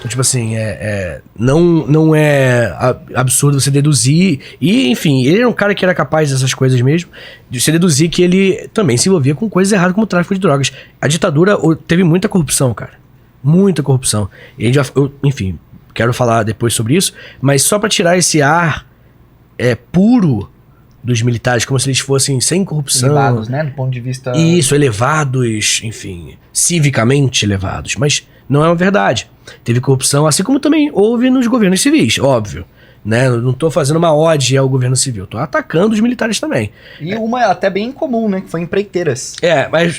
Então, tipo assim, não é absurdo você deduzir. E, enfim, ele era um cara que era capaz dessas coisas mesmo, de você deduzir que ele também se envolvia com coisas erradas como tráfico de drogas. A ditadura teve muita corrupção, cara. Muita corrupção. E a gente enfim, quero falar depois sobre isso, mas só pra tirar esse ar puro dos militares, como se eles fossem sem corrupção. Elevados, né? Do ponto de vista... Isso, elevados, enfim, civicamente elevados. Mas não é uma verdade. Teve corrupção, assim como também houve nos governos civis, óbvio. Né? Eu não tô fazendo uma ode ao governo civil, tô atacando os militares também. E uma até bem incomum, né? Que foi empreiteiras.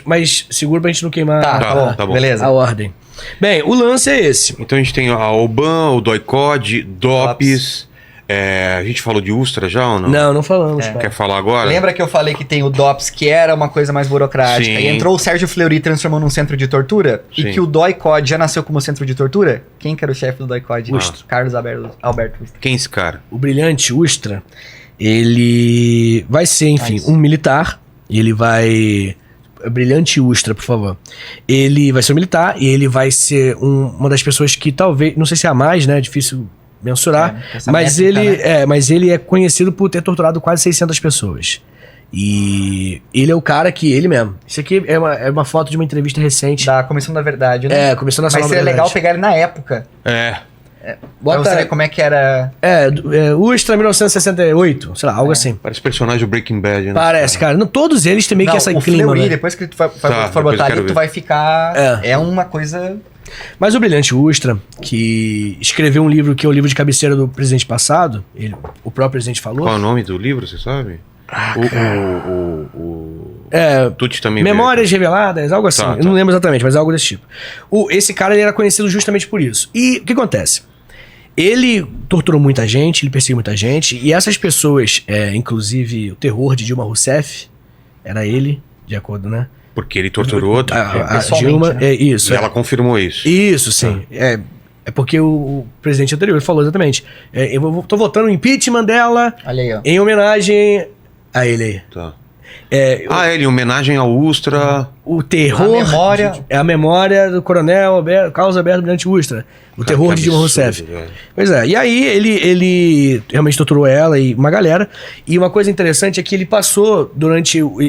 Mas segura pra gente não queimar Tá bom. Beleza. a ordem. Bem, o lance é esse. Então a gente tem a Oban, o DOI-CODE, DOPS. A gente falou de Ustra já ou não? Não falamos. Cara. Quer falar agora? Lembra que eu falei que tem o DOPS, que era uma coisa mais burocrática, Sim. e entrou o Sérgio Fleury e transformou num centro de tortura? Sim. E que o DOI-CODE já nasceu como centro de tortura? Quem que era o chefe do DOI-CODE? Ustra. Carlos Alberto Ustra. Quem é esse cara? O brilhante Ustra, ele vai ser, enfim, um militar. E ele vai... Brilhante Ustra, por favor. Ele vai ser um militar e ele vai ser uma das pessoas que talvez... Não sei se é a mais, né? É difícil mensurar. Mas ele é conhecido por ter torturado quase 600 pessoas. E ele é o cara que... Ele mesmo. Isso aqui é uma foto de uma entrevista recente. Da Comissão da Verdade, né? Comissão Nacional da Verdade. Mas seria legal pegar ele na época. Pra você ver como é que era... Ustra 1968, sei lá, algo assim. Parece personagem do Breaking Bad, né? Parece, cara. Não, todos eles têm meio que essa o clima, Fleury, né? depois que tu for botar ali, tu vai ficar... É uma coisa... Mas o brilhante Ustra, que escreveu um livro que é o livro de cabeceira do presidente passado, o próprio presidente falou. Qual é o nome do livro, você sabe? Tuti também Memórias Reveladas, algo assim. Eu não lembro exatamente, mas é algo desse tipo. Esse cara ele era conhecido justamente por isso. E o que acontece? Ele torturou muita gente, ele perseguiu muita gente, e essas pessoas, inclusive o terror de Dilma Rousseff, era ele, de acordo, né? Porque ele torturou a Dilma, né? Isso. E ela confirmou isso. Isso, sim. É porque o presidente anterior falou exatamente. Eu tô votando o impeachment dela em homenagem a ele aí. Tá. Ele, em homenagem ao Ustra. O terror. A memória do coronel Carlos Alberto Brilhante Ustra. O terror de Dilma Rousseff. Pois é. E aí ele realmente torturou ela e uma galera. E uma coisa interessante é que ele passou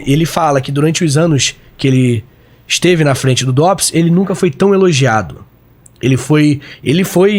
ele fala que durante os anos que ele esteve na frente do DOPS, ele nunca foi tão elogiado. Ele foi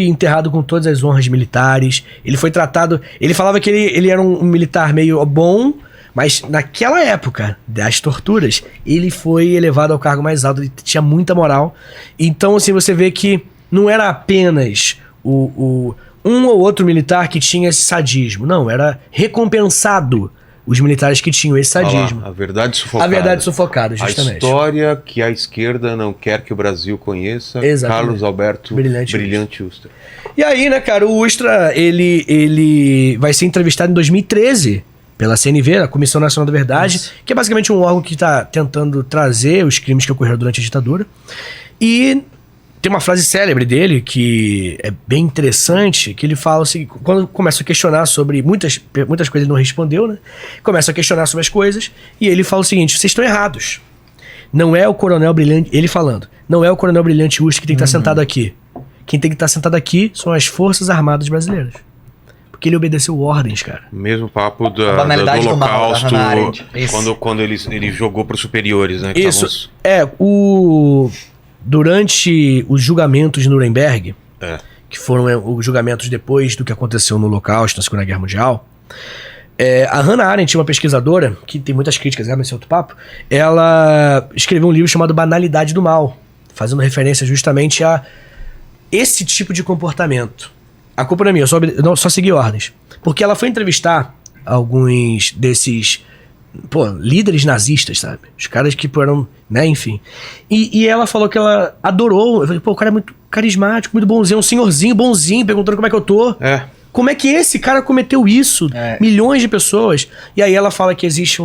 enterrado com todas as honras militares. Ele foi tratado... Ele falava que ele era um militar meio bom, mas naquela época das torturas, ele foi elevado ao cargo mais alto. Ele tinha muita moral. Então, assim, você vê que não era apenas um ou outro militar que tinha esse sadismo. Não, era recompensado os militares que tinham esse sadismo. A verdade sufocada. A verdade sufocada, justamente. A história que a esquerda não quer que o Brasil conheça. Exatamente. Carlos Alberto Brilhante Ustra. E aí, né, cara, o Ustra, ele vai ser entrevistado em 2013 pela CNV, a Comissão Nacional da Verdade, que é basicamente um órgão que está tentando trazer os crimes que ocorreram durante a ditadura. E tem uma frase célebre dele, que é bem interessante, que ele fala assim, quando começa a questionar sobre muitas coisas, ele não respondeu, né? Começa a questionar sobre as coisas, e ele fala o seguinte: vocês estão errados. Não é o Coronel Brilhante, ele falando, não é o Coronel Brilhante Ustra que tem que estar sentado aqui. Quem tem que estar sentado aqui são as Forças Armadas Brasileiras. Porque ele obedeceu ordens, cara. Mesmo papo do Holocausto, quando ele jogou para os superiores, né? Isso, durante os julgamentos de Nuremberg, que foram os julgamentos depois do que aconteceu no Holocausto, na Segunda Guerra Mundial, a Hannah Arendt, uma pesquisadora, que tem muitas críticas nesse outro papo, ela escreveu um livro chamado Banalidade do Mal, fazendo referência justamente a esse tipo de comportamento. A culpa não é minha, eu só segui ordens. Porque ela foi entrevistar alguns desses líderes nazistas, sabe? Os caras que eram, né, enfim. E ela falou que ela adorou. Eu falei, o cara é muito carismático, muito bonzinho, um senhorzinho bonzinho, perguntando como é que eu tô. Como é que esse cara cometeu isso? Milhões de pessoas. E aí ela fala que existe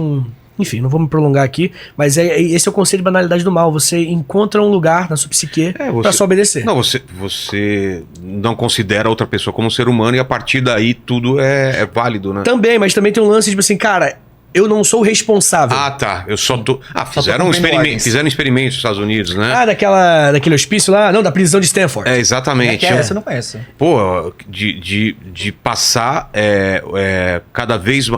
enfim, não vou me prolongar aqui, mas esse é o conceito de banalidade do mal. Você encontra um lugar na sua psique pra só obedecer. Não, você não considera outra pessoa como um ser humano e a partir daí tudo é válido, né? Também, mas também tem um lance, tipo assim, cara, eu não sou o responsável. Ah, tá. Eu só tô... fizeram experimentos nos Estados Unidos, né? Daquele hospício lá? Não, da prisão de Stanford. Exatamente. Essa eu não conheço. Pô, de passar cada vez...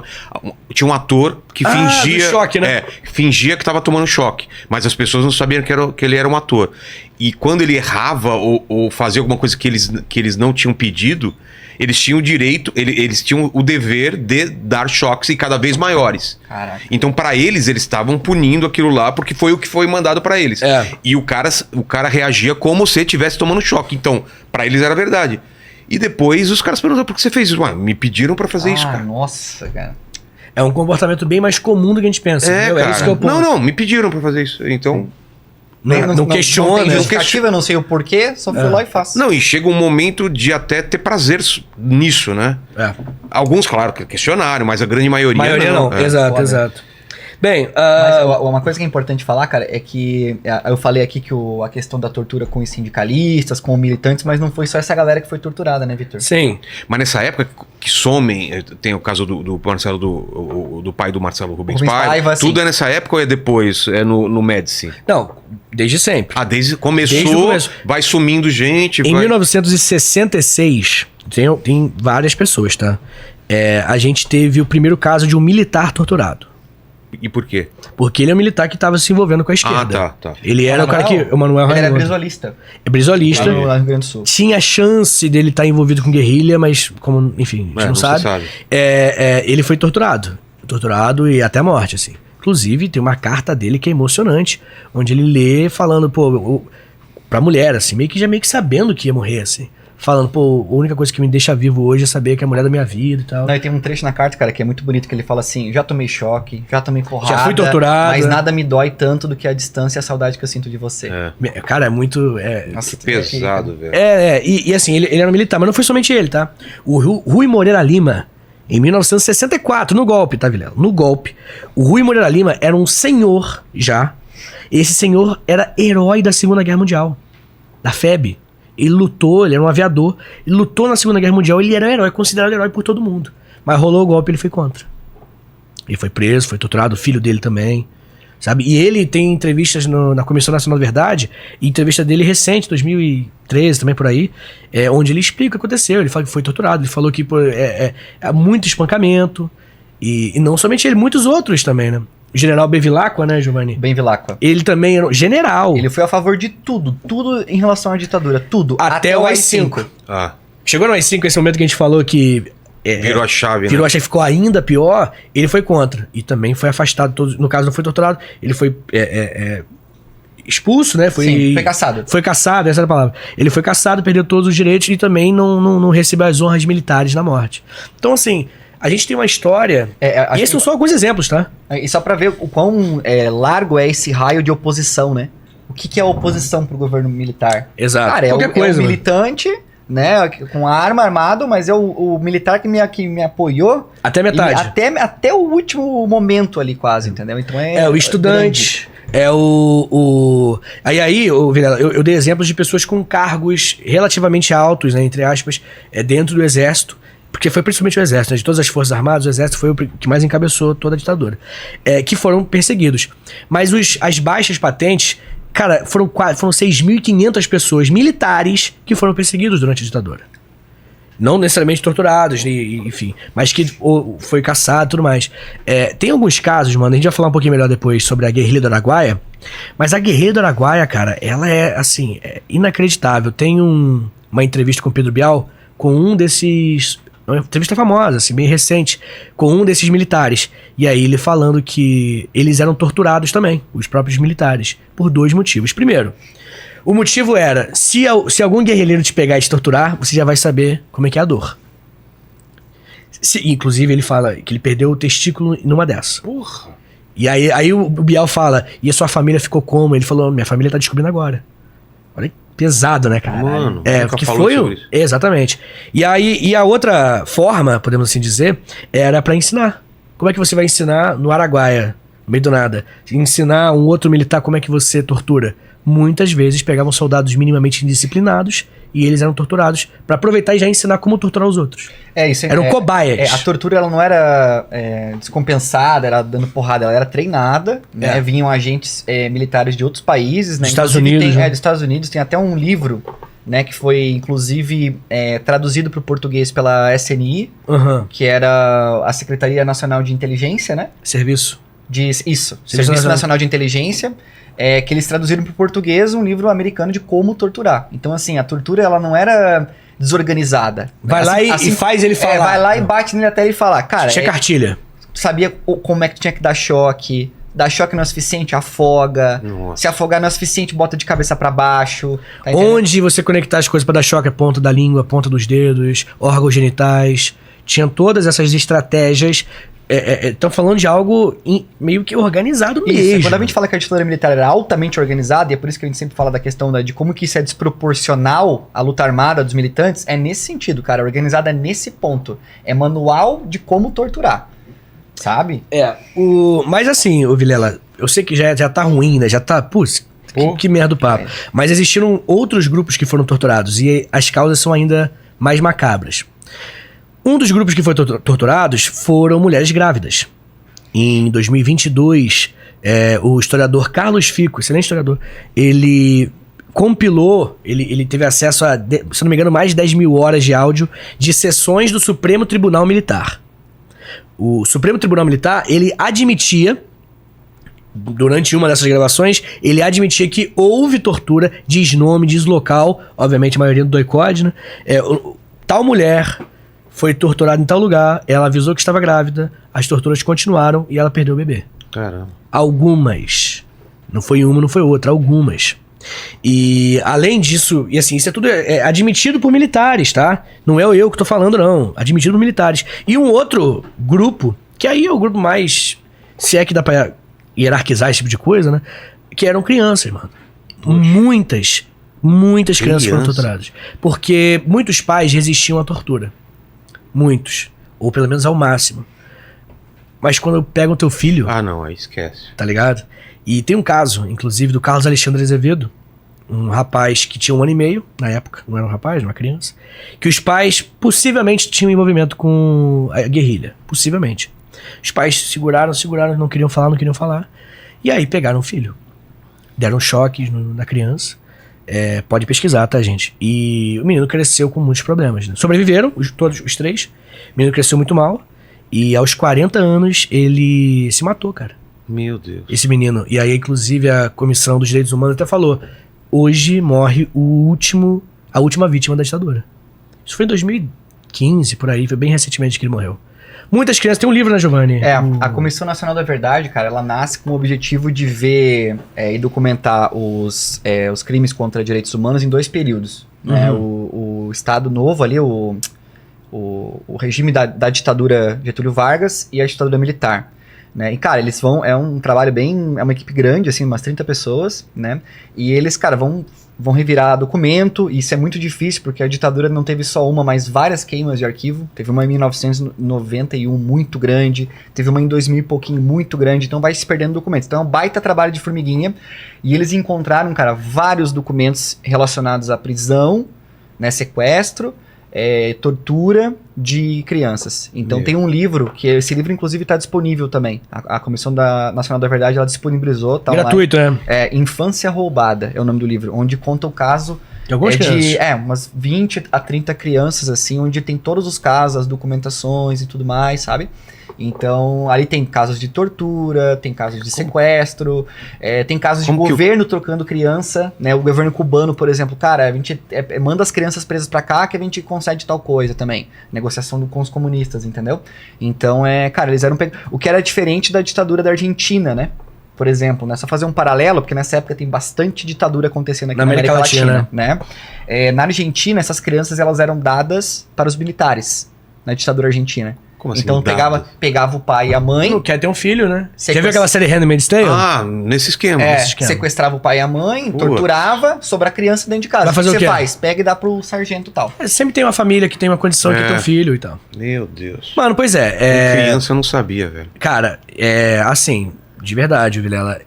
Tinha um ator que fingia... do choque, né? Fingia que tava tomando choque. Mas as pessoas não sabiam que ele era um ator. E quando ele errava ou fazia alguma coisa que eles não tinham pedido, eles tinham o direito, eles tinham o dever de dar choques e cada vez maiores. Caraca. Então, pra eles estavam punindo aquilo lá porque foi o que foi mandado pra eles. E o cara reagia como se estivesse tomando choque. Então, pra eles era verdade. E depois os caras perguntaram: por que você fez isso? Me pediram pra fazer isso, cara. Nossa, cara. É um comportamento bem mais comum do que a gente pensa. Cara. É isso que eu ponto. Não, me pediram pra fazer isso. Então... Não questiona. Não tem justificativa, eu não sei o porquê, só fui lá e faço. Não, e chega um momento de até ter prazer nisso, né? Alguns, claro, que questionaram, mas a grande maioria não. Exato. Bem, mas uma coisa que é importante falar, cara, é que eu falei aqui que a questão da tortura com os sindicalistas, com militantes, mas não foi só essa galera que foi torturada, né, Vitor? Sim. Mas nessa época que somem, tem o caso do Marcelo, do pai do Marcelo Rubens Paiva, tudo é nessa época ou é depois? É no Médici? Não, desde sempre. Desde o começo, vai sumindo gente. Em 1966, tem várias pessoas, tá? A gente teve o primeiro caso de um militar torturado. E por quê? Porque ele é um militar que estava se envolvendo com a esquerda. Tá. Ele era o cara que... O Manuel Ele era brisolista. É brisolista. Lá no Rio Grande do Sul. Tinha chance dele estar envolvido com guerrilha, mas como, enfim, a gente não sabe. Ele foi torturado. Torturado e até a morte, assim. Inclusive, tem uma carta dele que é emocionante, onde ele lê falando, pra mulher, assim, meio que sabendo que ia morrer, assim. Falando, a única coisa que me deixa vivo hoje é saber que é a mulher da minha vida e tal. Não, e tem um trecho na carta, cara, que é muito bonito, que ele fala assim: já tomei choque, já tomei porrada, já fui torturado, mas nada me dói tanto do que a distância e a saudade que eu sinto de você. Cara, é muito... Nossa, que pesado, velho. E assim, ele era um militar, mas não foi somente ele, tá? O Rui Moreira Lima, em 1964, no golpe, tá, Vilela? No golpe, o Rui Moreira Lima era um senhor já. Esse senhor era herói da Segunda Guerra Mundial, da FEB. Ele lutou, ele era um aviador, ele lutou na Segunda Guerra Mundial, ele era um herói, considerado herói por todo mundo. Mas rolou o golpe, ele foi contra. Ele foi preso, foi torturado, o filho dele também, sabe? E ele tem entrevistas na Comissão Nacional da Verdade, e entrevista dele recente, 2013, também por aí, onde ele explica o que aconteceu. Ele fala que foi torturado, ele falou que muito espancamento, e não somente ele, muitos outros também, né? O general Bevilacqua, né, Giovanni? Bevilacqua. Ele também era um general. Ele foi a favor de tudo em relação à ditadura, tudo. Até o AI-5. Chegou no AI-5, esse momento que a gente falou que... virou a chave, virou a chave, ficou ainda pior, ele foi contra. E também foi afastado, no caso não foi torturado, ele foi expulso, né? Sim, foi caçado. Foi caçado, essa era a palavra. Ele foi caçado, perdeu todos os direitos e também não recebeu as honras militares na morte. Então, assim... A gente tem uma história... e esses são só alguns exemplos, tá? E só pra ver o quão largo é esse raio de oposição, né? O que é oposição pro governo militar? Exato. Cara, é o militante, né? Com a arma armado, mas é o militar que me apoiou... Até metade. Até o último momento ali, quase, entendeu? Então o estudante... Aí, Vilela, eu dei exemplos de pessoas com cargos relativamente altos, né? Entre aspas, dentro do exército. Porque foi principalmente o exército, né? De todas as forças armadas, o exército foi o que mais encabeçou toda a ditadura. Que foram perseguidos. Mas as baixas patentes, cara, foram 6.500 pessoas militares que foram perseguidos durante a ditadura. Não necessariamente torturados, enfim, mas que foi caçado e tudo mais. Tem alguns casos, mano, a gente vai falar um pouquinho melhor depois sobre a guerrilha do Araguaia, mas a guerrilha do Araguaia, cara, ela assim, inacreditável. Tem uma entrevista com o Pedro Bial, com um desses... Uma entrevista famosa, assim, bem recente, com um desses militares. E aí ele falando que eles eram torturados também, os próprios militares, por 2 motivos. Primeiro, o motivo era, se algum guerrilheiro te pegar e te torturar, você já vai saber como é que é a dor. Inclusive ele fala que ele perdeu o testículo numa dessa. Porra. E aí o Bial fala, e a sua família ficou como? Ele falou, minha família tá descobrindo agora. Olha que pesado, né, cara? Mano, porque foi sobre isso. Exatamente. E a outra forma, podemos assim dizer, era pra ensinar. Como é que você vai ensinar no Araguaia, no meio do nada? Ensinar um outro militar como é que você tortura? muitas vezes pegavam soldados minimamente indisciplinados e eles eram torturados pra aproveitar e já ensinar como torturar os outros. Isso Eram cobaias. A tortura ela não era descompensada, era dando porrada, ela era treinada, né? Vinham agentes militares de outros países, né? Dos Estados Unidos. Dos Estados Unidos, tem até um livro, né, que foi inclusive traduzido para o português pela SNI, que era a Secretaria Nacional de Inteligência, né? Serviço Nacional de Inteligência, que eles traduziram para o português um livro americano de como torturar. Então, assim, a tortura ela não era desorganizada. Vai lá e faz ele falar. Vai lá e bate nele até ele falar. Cara, tinha cartilha. Sabia como é que tinha que dar choque. Dar choque não é suficiente, afoga. Nossa. Se afogar não é suficiente, bota de cabeça pra baixo. Tá Onde você conectar as coisas pra dar choque, a ponta da língua, a ponta dos dedos, órgãos genitais. Tinha todas essas estratégias. Estão falando de algo meio que organizado mesmo. Quando a gente fala que a ditadura militar era altamente organizada, e é por isso que a gente sempre fala da questão de como que isso é desproporcional à luta armada dos militantes, é nesse sentido, cara. Organizada é nesse ponto. É manual de como torturar. Sabe? Mas assim, ô Vilela, eu sei que já tá ruim, né? Já tá... Putz, que merda do papo. Mas existiram outros grupos que foram torturados e as causas são ainda mais macabras. Um dos grupos que foi torturados foram mulheres grávidas. Em 2022, o historiador Carlos Fico, excelente historiador, ele compilou, ele teve acesso a, se não me engano, mais de 10 mil horas de áudio de sessões do Supremo Tribunal Militar. O Supremo Tribunal Militar, ele admitia, durante uma dessas gravações, ele admitia que houve tortura, diz nome, diz local, obviamente a maioria do doicode, né? Tal mulher foi torturada em tal lugar, ela avisou que estava grávida, as torturas continuaram e ela perdeu o bebê. Caramba. Algumas. Não foi uma, não foi outra, algumas. E além disso, e assim, isso é tudo admitido por militares, tá? Não é eu que tô falando, não. Admitido por militares. E um outro grupo, que aí é o grupo mais, se é que dá pra hierarquizar esse tipo de coisa, né? Que eram crianças, mano. Muitas crianças foram torturadas. Porque muitos pais resistiam à tortura. Muitos. Ou pelo menos ao máximo. Mas quando pegam teu filho... Ah, não, aí esquece. Tá ligado? E tem um caso, inclusive, do Carlos Alexandre Azevedo, um rapaz que tinha 1 ano e meio, na época, não era um rapaz, era uma criança, que os pais possivelmente tinham envolvimento com a guerrilha. Possivelmente. Os pais seguraram, não queriam falar. E aí pegaram o filho. Deram choques na criança. Pode pesquisar, tá, gente? E o menino cresceu com muitos problemas, né? Sobreviveram, todos os 3. O menino cresceu muito mal. E aos 40 anos, ele se matou, cara. Meu Deus. Esse menino. E aí, inclusive, a Comissão dos Direitos Humanos até falou: hoje morre a última vítima da ditadura. Isso foi em 2015, por aí. Foi bem recentemente que ele morreu. Muitas crianças... Tem um livro, né, Giovanni? A Comissão Nacional da Verdade, cara, ela nasce com o objetivo de ver e documentar os crimes contra direitos humanos em 2 períodos. Né? O Estado Novo ali, o regime da ditadura Getúlio Vargas e a ditadura militar. Né? E, cara, eles vão... É um trabalho bem... É uma equipe grande, assim, umas 30 pessoas, né? E eles, cara, vão revirar documento, e isso é muito difícil, porque a ditadura não teve só uma, mas várias queimas de arquivo. Teve uma em 1991 muito grande, teve uma em 2000 e pouquinho muito grande, então vai se perdendo documentos. Então é um baita trabalho de formiguinha, e eles encontraram, cara, vários documentos relacionados à prisão, né, sequestro, tortura de crianças. Então tem um livro, que esse livro inclusive está disponível também. A Comissão Nacional da Verdade, ela disponibilizou. Tá gratuito, online. Infância Roubada é o nome do livro, onde conta o caso de algumas crianças. Umas 20 a 30 crianças, assim, onde tem todos os casos, as documentações e tudo mais, sabe? Então, ali tem casos de tortura, tem casos de sequestro, tem casos de governo trocando criança, né? O governo cubano, por exemplo, cara, a gente manda as crianças presas pra cá que a gente concede tal coisa também. Negociação com os comunistas, entendeu? Então, cara, eles eram... O que era diferente da ditadura da Argentina, né? Por exemplo, né? Só fazer um paralelo, porque nessa época tem bastante ditadura acontecendo aqui na América Latina, né? Na Argentina, essas crianças, elas eram dadas para os militares, na ditadura argentina. Como assim, então pegava o pai e a mãe. Não quer ter um filho, né? Já viu aquela série Handmaid's Tale? Ah, nesse esquema. Sequestrava o pai e a mãe, torturava, sobra a criança dentro de casa. Vai fazer o que você faz? Pega e dá pro sargento e tal. Sempre tem uma família que tem uma condição de ter um filho e tal. Meu Deus. Mano, pois Criança eu não sabia, velho. Cara, assim, de verdade, Vilela,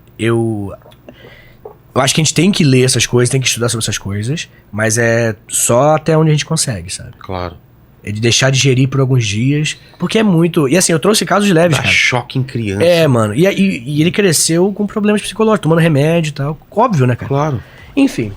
Eu acho que a gente tem que ler essas coisas, tem que estudar sobre essas coisas, mas é só até onde a gente consegue, sabe? Claro. É de deixar de gerir por alguns dias, porque é muito... E assim, eu trouxe casos leves, Dá cara. choque em criança. É, mano. E ele cresceu com problemas psicológicos, tomando remédio e tal. Óbvio, né, cara? Claro. Enfim,